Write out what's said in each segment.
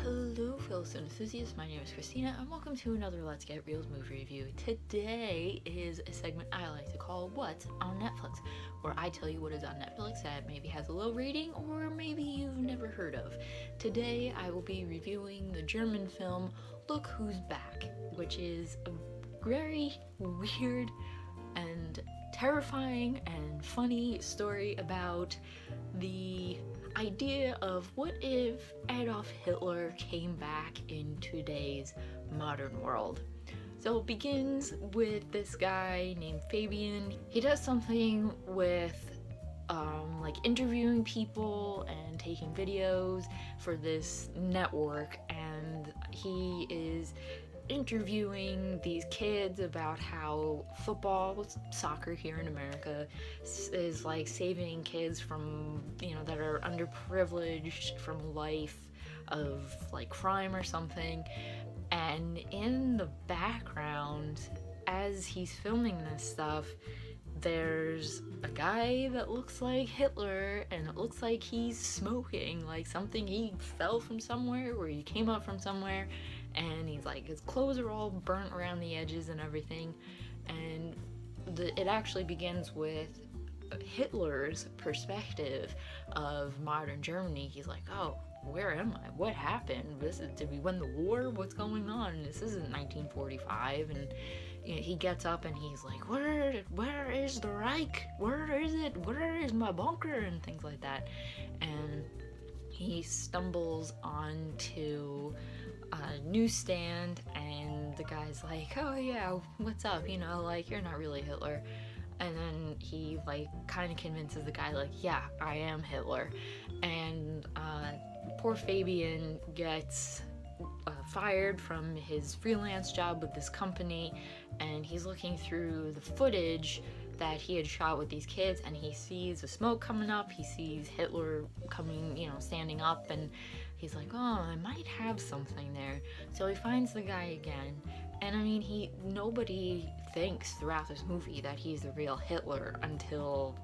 Hello fellow film enthusiasts, my name is Christina and welcome to another Let's Get Reelz movie review. Today is a segment I like to call What's on Netflix, where I tell you what is on Netflix that maybe has a low rating or maybe you've never heard of. Today I will be reviewing the German film Look Who's Back, which is a very weird and terrifying and funny story about the idea of what if Adolf Hitler came back in today's modern world. So it begins with this guy named Fabian. He does something with like interviewing people and taking videos for this network, and he is interviewing these kids about how football, soccer here in America, is like saving kids from, that are underprivileged from a life of like crime or something. And in the background, as he's filming this stuff, there's a guy that looks like Hitler, and it looks like he's smoking, like something he fell from somewhere or he came up from somewhere, and he's like, his clothes are all burnt around the edges and everything. And it actually begins with Hitler's perspective of modern Germany. He's like, oh, where am I? What happened? Did we win the war? What's going on? This isn't 1945. And he gets up and he's like, where is the Reich? Where is it? Where is my bunker? And things like that. And he stumbles onto a newsstand, and the guy's like, oh yeah, what's up? You're not really Hitler. And then he kind of convinces the guy, yeah, I am Hitler. And poor Fabian gets fired from his freelance job with this company, and he's looking through the footage that he had shot with these kids, and he sees the smoke coming up. He sees Hitler coming, standing up, and he's like, oh, I might have something there. So he finds the guy again, and nobody thinks throughout this movie that he's the real Hitler until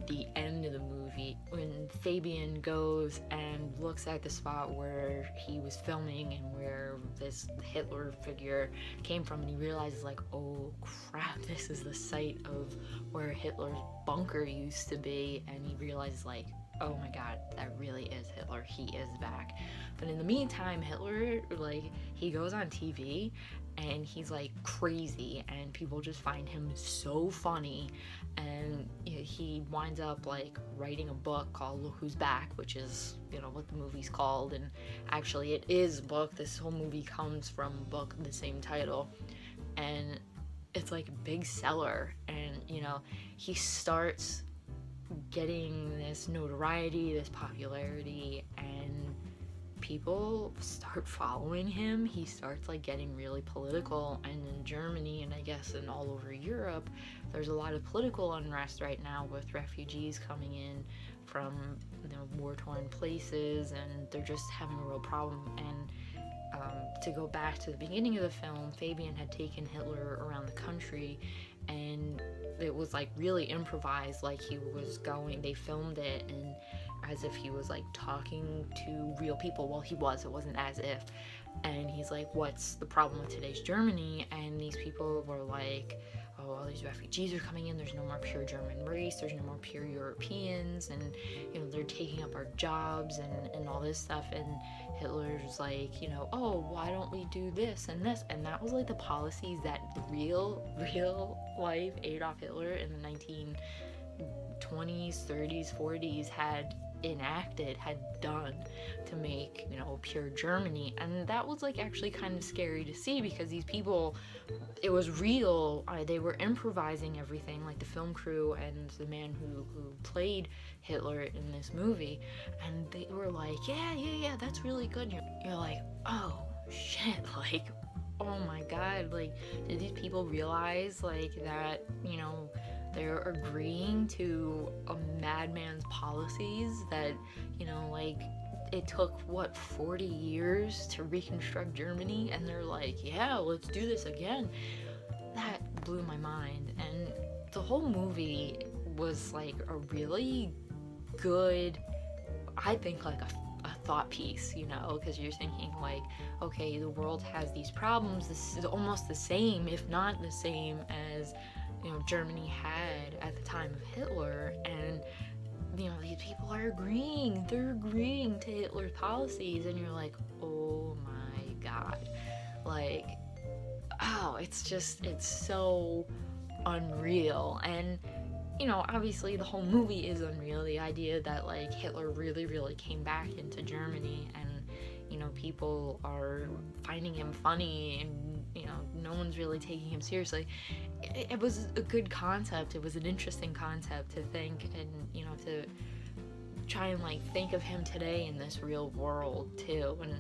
the end of the movie, when Fabian goes and looks at the spot where he was filming and where this Hitler figure came from, and he realizes oh crap, this is the site of where Hitler's bunker used to be, and he realizes oh my god, that really is Hitler. He is back. But in the meantime, Hitler, he goes on TV and he's crazy, and people just find him so funny, and he winds up writing a book called Look Who's Back, which is what the movie's called. And actually it is a book. This whole movie comes from a book of the same title, and it's a big seller. And he starts getting this notoriety, this popularity, and people start following him. He starts getting really political, and in Germany, and I guess in all over Europe, there's a lot of political unrest right now with refugees coming in from war-torn places, and they're just having a real problem. And to go back to the beginning of the film, Fabian had taken Hitler around the country, and it was really improvised. They filmed it and as if he was talking to real people. Well, it wasn't as if. And he's like, what's the problem with today's Germany? And these people were like, oh, all these refugees are coming in, there's no more pure German race, there's no more pure Europeans, and they're taking up our jobs and all this stuff. And Hitler's oh, why don't we do this and this? And that was the policies that the real life Adolf Hitler in the 1920s, 30s, 40s had done to make pure Germany. And that was actually kind of scary to see, because these people, it was real. They were improvising everything, the film crew and the man who played Hitler in this movie, and they were yeah, that's really good. You're like, oh shit, oh my god, did these people realize that they're agreeing to a madman's policies, that it took 40 years to reconstruct Germany, and they're yeah, let's do this again. That blew my mind. And the whole movie was a really good, I think a thought piece, you know, because you're thinking like, okay, the world has these problems. This is almost the same, if not the same, as, you know, Germany had at the time of Hitler, and you know, these people are agreeing. They're agreeing to Hitler's policies, and you're like, oh my god, like, oh, it's so unreal. And you know, obviously the whole movie is unreal. The idea that like Hitler really came back into Germany, and you know, people are finding him funny, and you know, no one's really taking him seriously. It was a good concept. It was an interesting concept to think, and you know, to try and like think of him today in this real world too. And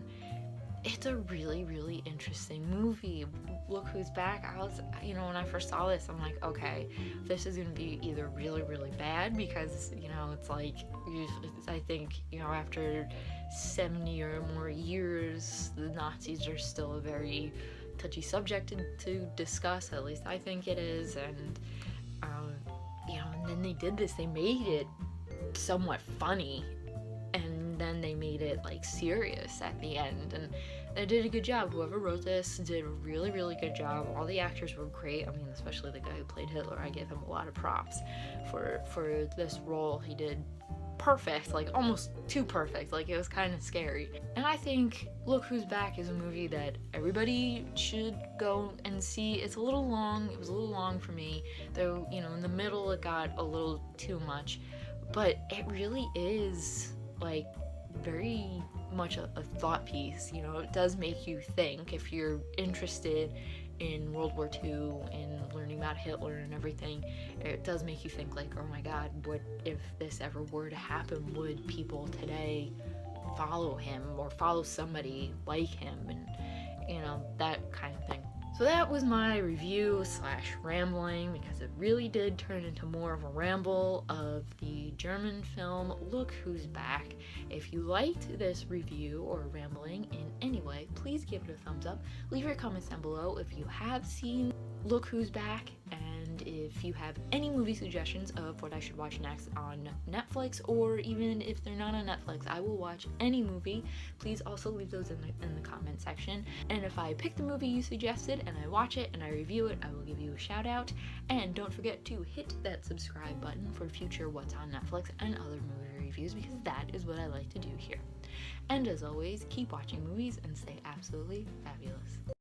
it's a really interesting movie. Look Who's Back. I was, you know, when I first saw this, I'm like, okay, this is gonna be either really bad, because you know, it's like, I think, you know, after 70 or more years, the Nazis are still a very touchy subject to discuss. At least I think it is. And you know, and then they did this. They made it somewhat funny, and then they made it like serious at the end, and they did a good job. Whoever wrote this did a really good job. All the actors were great. I mean, especially the guy who played Hitler. I give him a lot of props for this role. He did perfect, like almost too perfect. Like, it was kind of scary. And I think Look Who's Back is a movie that everybody should go and see. It's a little long. It was a little long for me, though, you know, in the middle it got a little too much, but it really is like very much a thought piece. You know, it does make you think. If you're interested in World War II and learning about Hitler and everything, it does make you think like, oh my god, what if this ever were to happen? Would people today follow him or follow somebody like him? And you know, that kind of thing. So that was my review / rambling, because it really did turn into more of a ramble of the German film Look Who's Back. If you liked this review or rambling in any way, please give it a thumbs up. Leave your comments down below if you have seen Look Who's Back, and if you have any movie suggestions of what I should watch next on Netflix, or even if they're not on Netflix, I will watch any movie. Please also leave those in the comment section. And if I pick the movie you suggested and I watch it and I review it, I will give you a shout out. And don't forget to hit that subscribe button for future What's on Netflix and other movie reviews, because that is what I like to do here. And as always, keep watching movies and stay absolutely fabulous.